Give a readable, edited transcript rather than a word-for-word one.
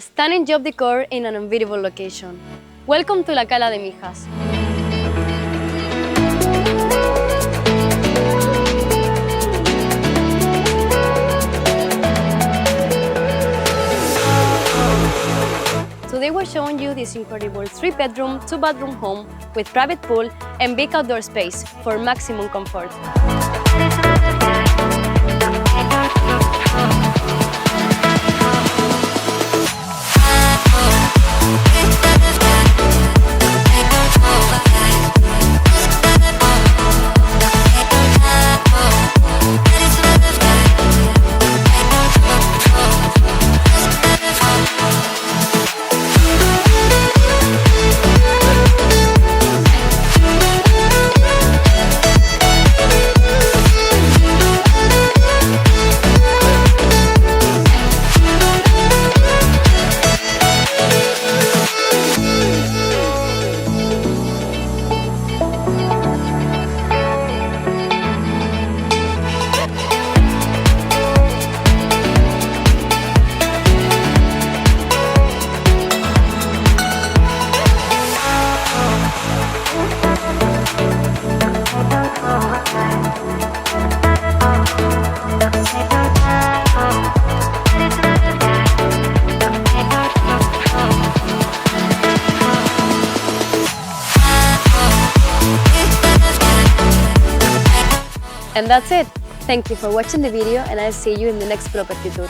A stunning job decor in an unbeatable location. Welcome to La Cala de Mijas. Today we're showing you this incredible 3-bedroom, 2-bathroom home with private pool and big outdoor space for maximum comfort. And that's it. Thank you for watching the video and I'll see you in the next property tour.